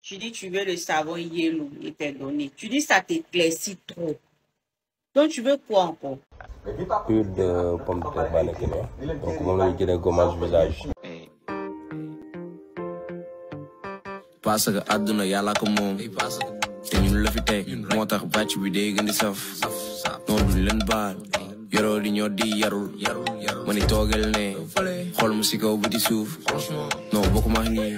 Tu dis tu veux le savon yellow, il t'est donné. Tu dis ça t'éclaircit trop. Donc tu veux quoi encore? Huile de pomme de terre mannequin. Donc moom lañu jëlee gommage visage. parce que àdduna yàlla ko moom te ñun la fi teg moo tax bàcc bi day gën di saf noonu duñ leen baal yoroo di ñoo di yarul ma ni toogal ne xool mu si kaw ba di suuf non bokkuma nii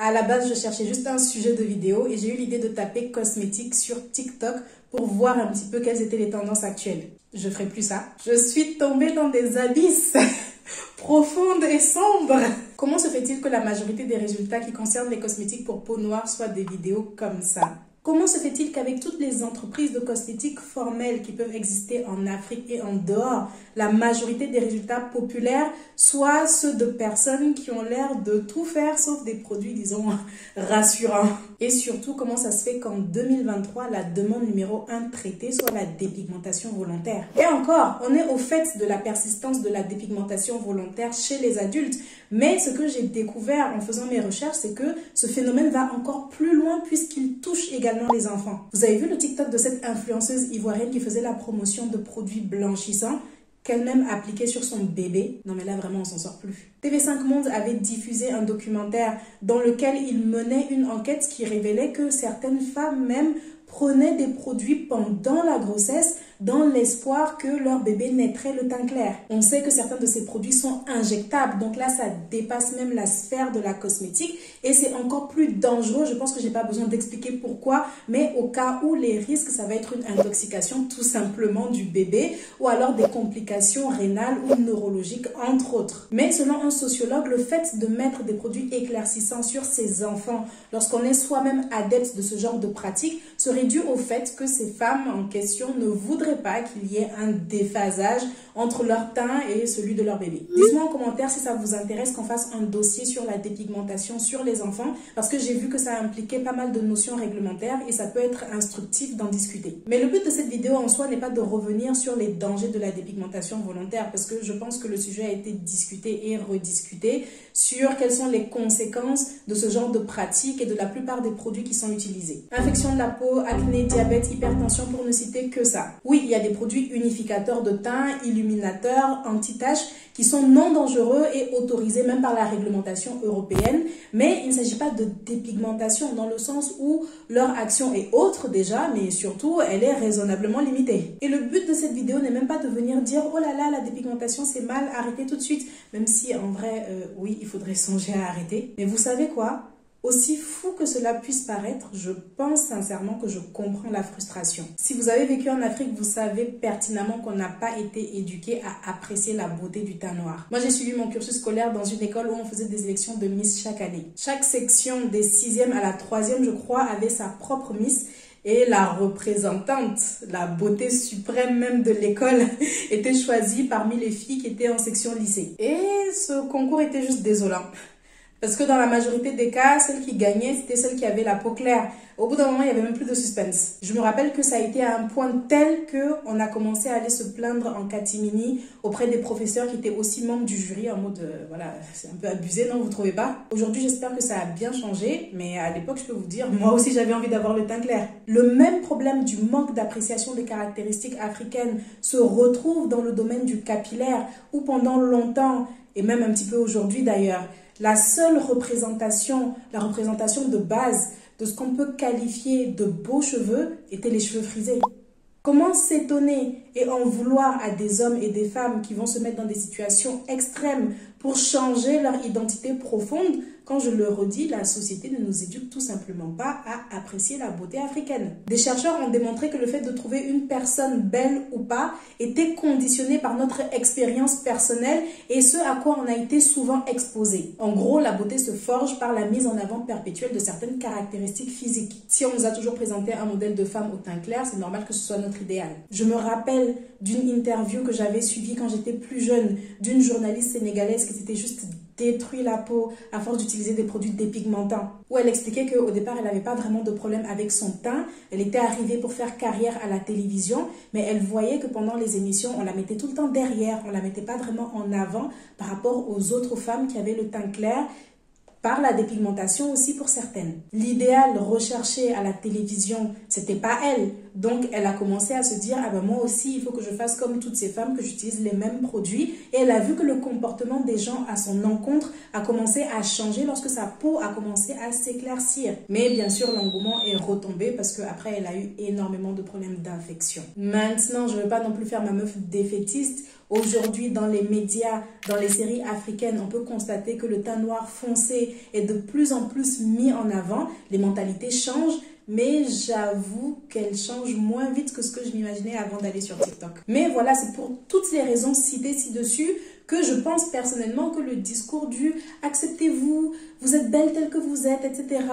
À la base, je cherchais juste un sujet de vidéo et j'ai eu l'idée de taper cosmétique sur TikTok pour voir un petit peu quelles étaient les tendances actuelles. Je ferai plus ça. Je suis tombée dans des abysses profondes et sombres. Comment se fait-il que la majorité des résultats qui concernent les cosmétiques pour peau noire soient des vidéos comme ça? Comment se fait-il qu'avec toutes les entreprises de cosmétiques formelles qui peuvent exister en Afrique et en dehors, la majorité des résultats populaires soient ceux de personnes qui ont l'air de tout faire sauf des produits, disons, rassurants? Et surtout, comment ça se fait qu'en 2023, la demande numéro 1 traitée soit la dépigmentation volontaire? Et encore, on est au fait de la persistance de la dépigmentation volontaire chez les adultes. Mais ce que j'ai découvert en faisant mes recherches, c'est que ce phénomène va encore plus loin puisqu'il touche également les enfants. Vous avez vu le TikTok de cette influenceuse ivoirienne qui faisait la promotion de produits blanchissants qu'elle-même appliquait sur son bébé? Non mais là vraiment on s'en sort plus. TV5 Monde avait diffusé un documentaire dans lequel il menait une enquête qui révélait que certaines femmes même prenaient des produits pendant la grossesse dans l'espoir que leur bébé naîtrait le teint clair. On sait que certains de ces produits sont injectables, donc là ça dépasse même la sphère de la cosmétique et c'est encore plus dangereux. Je pense que j'ai pas besoin d'expliquer pourquoi, mais au cas où les risques, ça va être une intoxication tout simplement du bébé ou alors des complications rénales ou neurologiques entre autres. Mais selon un sociologue, le fait de mettre des produits éclaircissants sur ses enfants lorsqu'on est soi-même adepte de ce genre de pratique serait dû au fait que ces femmes en question ne voudraient pas qu'il y ait un déphasage entre leur teint et celui de leur bébé. Dites-moi en commentaire si ça vous intéresse qu'on fasse un dossier sur la dépigmentation sur les enfants parce que j'ai vu que ça impliquait pas mal de notions réglementaires et ça peut être instructif d'en discuter. Mais le but de cette vidéo en soi n'est pas de revenir sur les dangers de la dépigmentation volontaire parce que je pense que le sujet a été discuté et rediscuté sur quelles sont les conséquences de ce genre de pratique et de la plupart des produits qui sont utilisés. Infection de la peau, acné, diabète, hypertension pour ne citer que ça. Oui, il y a des produits unificateurs de teint, illuminateurs, anti-taches qui sont non dangereux et autorisés même par la réglementation européenne, mais il ne s'agit pas de dépigmentation dans le sens où leur action est autre déjà, mais surtout elle est raisonnablement limitée. Et le but de cette vidéo n'est même pas de venir dire oh là là la dépigmentation c'est mal, arrêtez tout de suite, même si en vrai oui il faudrait songer à arrêter. Mais vous savez quoi? Aussi fou que cela puisse paraître, je pense sincèrement que je comprends la frustration. Si vous avez vécu en Afrique, vous savez pertinemment qu'on n'a pas été éduqué à apprécier la beauté du teint noir. Moi, j'ai suivi mon cursus scolaire dans une école où on faisait des élections de Miss chaque année. Chaque section des 6e à la 3e, je crois, avait sa propre Miss. Et la représentante, la beauté suprême même de l'école, était choisie parmi les filles qui étaient en section lycée. Et ce concours était juste désolant. Parce que dans la majorité des cas, celle qui gagnait, c'était celle qui avait la peau claire. Au bout d'un moment, il n'y avait même plus de suspense. Je me rappelle que ça a été à un point tel qu'on a commencé à aller se plaindre en catimini auprès des professeurs qui étaient aussi membres du jury en mode, voilà, c'est un peu abusé, non, vous trouvez pas? Aujourd'hui, j'espère que ça a bien changé, mais à l'époque, je peux vous dire, moi aussi, j'avais envie d'avoir le teint clair. Le même problème du manque d'appréciation des caractéristiques africaines se retrouve dans le domaine du capillaire, où pendant longtemps, et même un petit peu aujourd'hui d'ailleurs, la seule représentation, la représentation de base de ce qu'on peut qualifier de beaux cheveux étaient les cheveux frisés. Comment s'étonner et en vouloir à des hommes et des femmes qui vont se mettre dans des situations extrêmes pour changer leur identité profonde quand, je le redis, la société ne nous éduque tout simplement pas à apprécier la beauté africaine. Des chercheurs ont démontré que le fait de trouver une personne belle ou pas était conditionné par notre expérience personnelle et ce à quoi on a été souvent exposé. En gros, la beauté se forge par la mise en avant perpétuelle de certaines caractéristiques physiques. Si on nous a toujours présenté un modèle de femme au teint clair, c'est normal que ce soit notre idéal. Je me rappelle d'une interview que j'avais suivie quand j'étais plus jeune d'une journaliste sénégalaise qui s'était juste détruit la peau à force d'utiliser des produits dépigmentants. Où elle expliquait qu'au départ, elle n'avait pas vraiment de problème avec son teint. Elle était arrivée pour faire carrière à la télévision, mais elle voyait que pendant les émissions, on la mettait tout le temps derrière. On la mettait pas vraiment en avant par rapport aux autres femmes qui avaient le teint clair par la dépigmentation aussi pour certaines. L'idéal recherché à la télévision, c'était pas elle. Donc, elle a commencé à se dire, ah ben moi aussi, il faut que je fasse comme toutes ces femmes, que j'utilise les mêmes produits. Et elle a vu que le comportement des gens à son encontre a commencé à changer lorsque sa peau a commencé à s'éclaircir. Mais bien sûr, l'engouement est retombé parce qu'après, elle a eu énormément de problèmes d'infection. Maintenant, je ne veux pas non plus faire ma meuf défaitiste. Aujourd'hui, dans les médias, dans les séries africaines, on peut constater que le teint noir foncé est de plus en plus mis en avant. Les mentalités changent, mais j'avoue qu'elles changent moins vite que ce que je m'imaginais avant d'aller sur TikTok. Mais voilà, c'est pour toutes les raisons citées ci-dessus que je pense personnellement que le discours du « acceptez-vous, vous êtes belle telle que vous êtes », etc.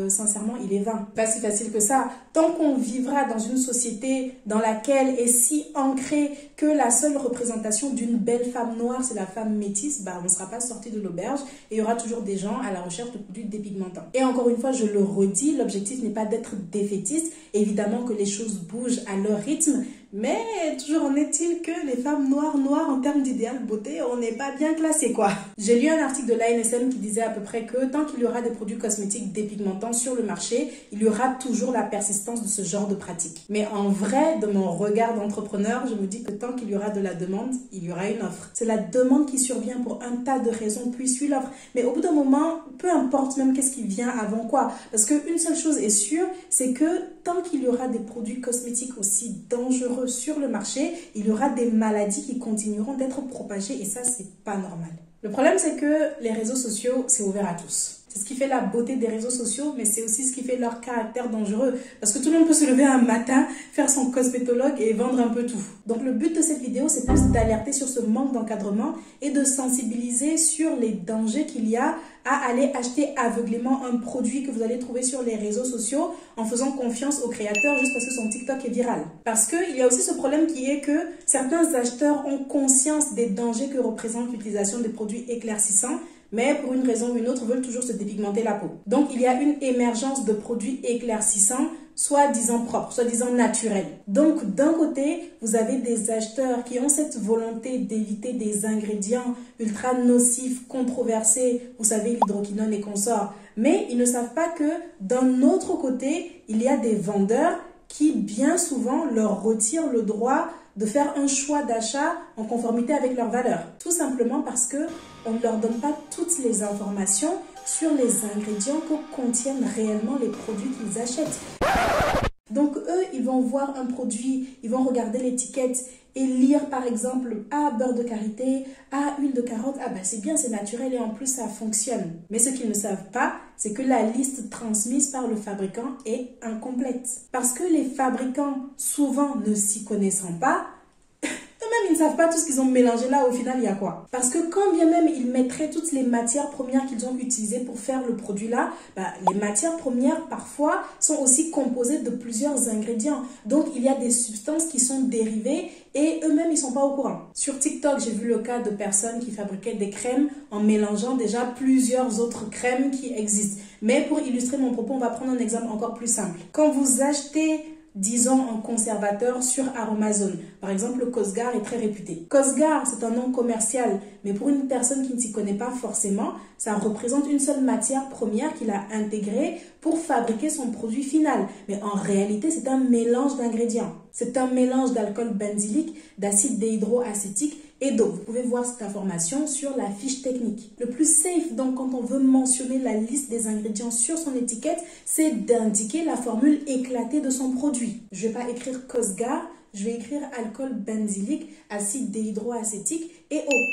Sincèrement, il est vain. Pas si facile que ça. Tant qu'on vivra dans une société dans laquelle est si ancré que la seule représentation d'une belle femme noire, c'est la femme métisse, bah, on ne sera pas sorti de l'auberge et il y aura toujours des gens à la recherche de produits dépigmentants. Et encore une fois, je le redis, l'objectif n'est pas d'être défaitiste. Évidemment que les choses bougent à leur rythme, mais toujours en est-il que les femmes noires en termes d'idéal beauté, on n'est pas bien classé quoi. J'ai lu un article de l'ANSM qui disait à peu près que tant qu'il y aura des produits cosmétiques dépigmentants sur le marché, il y aura toujours la persistance de ce genre de pratique. Mais en vrai, de mon regard d'entrepreneur, je me dis que tant qu'il y aura de la demande, il y aura une offre. C'est la demande qui survient pour un tas de raisons, puis suit l'offre. Mais au bout d'un moment, peu importe même qu'est-ce qui vient avant quoi. Parce qu'une seule chose est sûre, c'est que tant qu'il y aura des produits cosmétiques aussi dangereux sur le marché, il y aura des maladies qui continueront d'être propagées et ça, c'est pas normal. Le problème, c'est que les réseaux sociaux, c'est ouvert à tous. C'est ce qui fait la beauté des réseaux sociaux, mais c'est aussi ce qui fait leur caractère dangereux. Parce que tout le monde peut se lever un matin, faire son cosmétologue et vendre un peu tout. Donc le but de cette vidéo, c'est plus d'alerter sur ce manque d'encadrement et de sensibiliser sur les dangers qu'il y a à aller acheter aveuglément un produit que vous allez trouver sur les réseaux sociaux en faisant confiance au créateur juste parce que son TikTok est viral. Parce qu'il y a aussi ce problème qui est que certains acheteurs ont conscience des dangers que représente l'utilisation des produits éclaircissants, mais pour une raison ou une autre veulent toujours se dépigmenter la peau. Donc il y a une émergence de produits éclaircissants soi-disant propres, soi-disant naturels. Donc d'un côté, vous avez des acheteurs qui ont cette volonté d'éviter des ingrédients ultra nocifs, controversés, vous savez l'hydroquinone et consorts, mais ils ne savent pas que d'un autre côté, il y a des vendeurs qui bien souvent leur retirent le droit de faire un choix d'achat en conformité avec leurs valeurs. Tout simplement parce que on ne leur donne pas toutes les informations sur les ingrédients que contiennent réellement les produits qu'ils achètent. Donc eux, ils vont voir un produit, ils vont regarder l'étiquette et lire par exemple « Ah, beurre de karité, ah, huile de carotte, ah ben c'est bien, c'est naturel et en plus ça fonctionne ». Mais ce qu'ils ne savent pas, c'est que la liste transmise par le fabricant est incomplète. Parce que les fabricants, souvent ne s'y connaissant pas, eux-mêmes, ils ne savent pas tout ce qu'ils ont mélangé là, au final, il y a quoi? Parce que quand bien même ils mettraient toutes les matières premières qu'ils ont utilisées pour faire le produit là, bah, les matières premières, parfois, sont aussi composées de plusieurs ingrédients. Donc, il y a des substances qui sont dérivées et eux-mêmes, ils ne sont pas au courant. Sur TikTok, j'ai vu le cas de personnes qui fabriquaient des crèmes en mélangeant déjà plusieurs autres crèmes qui existent. Mais pour illustrer mon propos, on va prendre un exemple encore plus simple. Quand vous achetez disons un conservateur sur Aromazone. Par exemple, le Cosgar est très réputé. Cosgar, c'est un nom commercial, mais pour une personne qui ne s'y connaît pas forcément, ça représente une seule matière première qu'il a intégrée pour fabriquer son produit final. Mais en réalité, c'est un mélange d'ingrédients. C'est un mélange d'alcool benzylique, d'acide déhydroacétique et d'eau. Vous pouvez voir cette information sur la fiche technique. Le plus safe, donc, quand on veut mentionner la liste des ingrédients sur son étiquette, c'est d'indiquer la formule éclatée de son produit. Je ne vais pas écrire Cosgar, je vais écrire alcool benzylique, acide déhydroacétique et eau.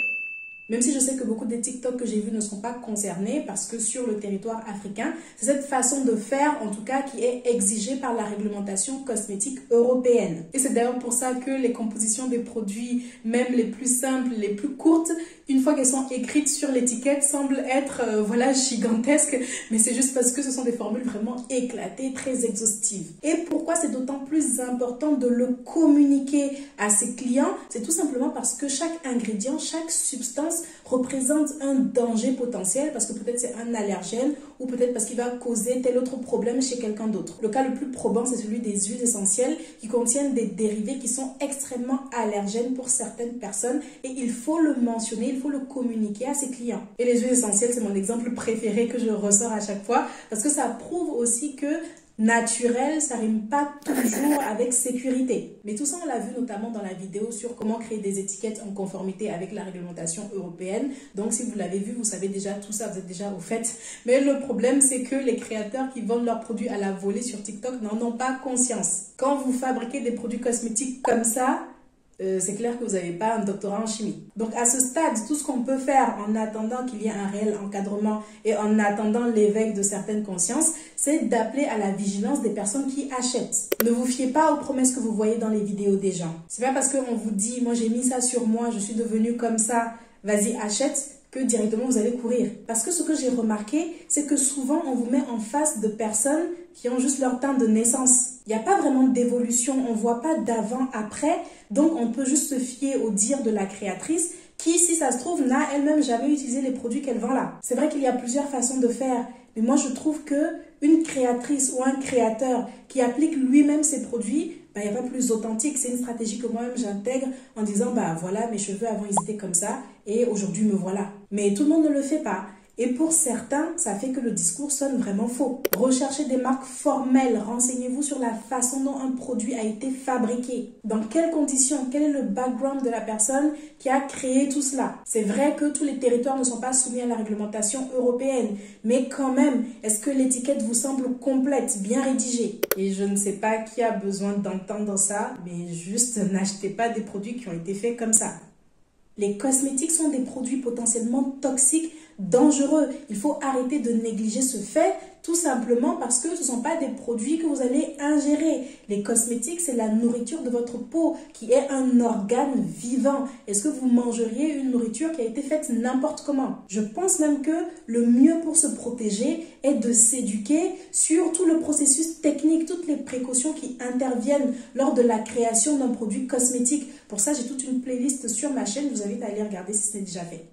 Même si je sais que beaucoup des TikTok que j'ai vus ne sont pas concernés parce que sur le territoire africain, c'est cette façon de faire, en tout cas, qui est exigée par la réglementation cosmétique européenne. Et c'est d'ailleurs pour ça que les compositions des produits, même les plus simples, les plus courtes, une fois qu'elles sont écrites sur l'étiquette, semblent être voilà, gigantesques. Mais c'est juste parce que ce sont des formules vraiment éclatées, très exhaustives. Et pourquoi c'est d'autant plus important de le communiquer à ses clients? C'est tout simplement parce que chaque ingrédient, chaque substance représente un danger potentiel parce que peut-être c'est un allergène ou peut-être parce qu'il va causer tel autre problème chez quelqu'un d'autre. Le cas le plus probant, c'est celui des huiles essentielles qui contiennent des dérivés qui sont extrêmement allergènes pour certaines personnes et il faut le mentionner, il faut le communiquer à ses clients. Et les huiles essentielles, c'est mon exemple préféré que je ressors à chaque fois parce que ça prouve aussi que naturel, ça rime pas toujours avec sécurité. Mais tout ça, on l'a vu notamment dans la vidéo sur comment créer des étiquettes en conformité avec la réglementation européenne. Donc, si vous l'avez vu, vous savez déjà tout ça, vous êtes déjà au fait. Mais le problème, c'est que les créateurs qui vendent leurs produits à la volée sur TikTok n'en ont pas conscience. Quand vous fabriquez des produits cosmétiques comme ça, c'est clair que vous n'avez pas un doctorat en chimie. Donc à ce stade, tout ce qu'on peut faire en attendant qu'il y ait un réel encadrement et en attendant l'éveil de certaines consciences, c'est d'appeler à la vigilance des personnes qui achètent. Ne vous fiez pas aux promesses que vous voyez dans les vidéos des gens. C'est pas parce qu'on vous dit, moi j'ai mis ça sur moi, je suis devenue comme ça, vas-y achète, que directement vous allez courir. Parce que ce que j'ai remarqué, c'est que souvent on vous met en face de personnes qui ont juste leur teint de naissance. Il n'y a pas vraiment d'évolution, on ne voit pas d'avant-après, donc on peut juste se fier au dire de la créatrice qui, si ça se trouve, n'a elle-même jamais utilisé les produits qu'elle vend là. C'est vrai qu'il y a plusieurs façons de faire, mais moi je trouve que une créatrice ou un créateur qui applique lui-même ses produits, il n'y a pas plus authentique. C'est une stratégie que moi-même j'intègre en disant, voilà, mes cheveux avant ils étaient comme ça et aujourd'hui me voilà. Mais tout le monde ne le fait pas. Et pour certains, ça fait que le discours sonne vraiment faux. Recherchez des marques formelles, renseignez-vous sur la façon dont un produit a été fabriqué. Dans quelles conditions, quel est le background de la personne qui a créé tout cela. C'est vrai que tous les territoires ne sont pas soumis à la réglementation européenne, mais quand même, est-ce que l'étiquette vous semble complète, bien rédigée? Et je ne sais pas qui a besoin d'entendre ça, mais juste n'achetez pas des produits qui ont été faits comme ça. Les cosmétiques sont des produits potentiellement toxiques, dangereux. Il faut arrêter de négliger ce fait, tout simplement parce que ce ne sont pas des produits que vous allez ingérer. Les cosmétiques, c'est la nourriture de votre peau qui est un organe vivant. Est-ce que vous mangeriez une nourriture qui a été faite n'importe comment? Je pense même que le mieux pour se protéger est de s'éduquer sur tout le processus technique, toutes les précautions qui interviennent lors de la création d'un produit cosmétique. Pour ça, j'ai toute une playlist sur ma chaîne. Je vous invite à aller regarder si ce n'est déjà fait.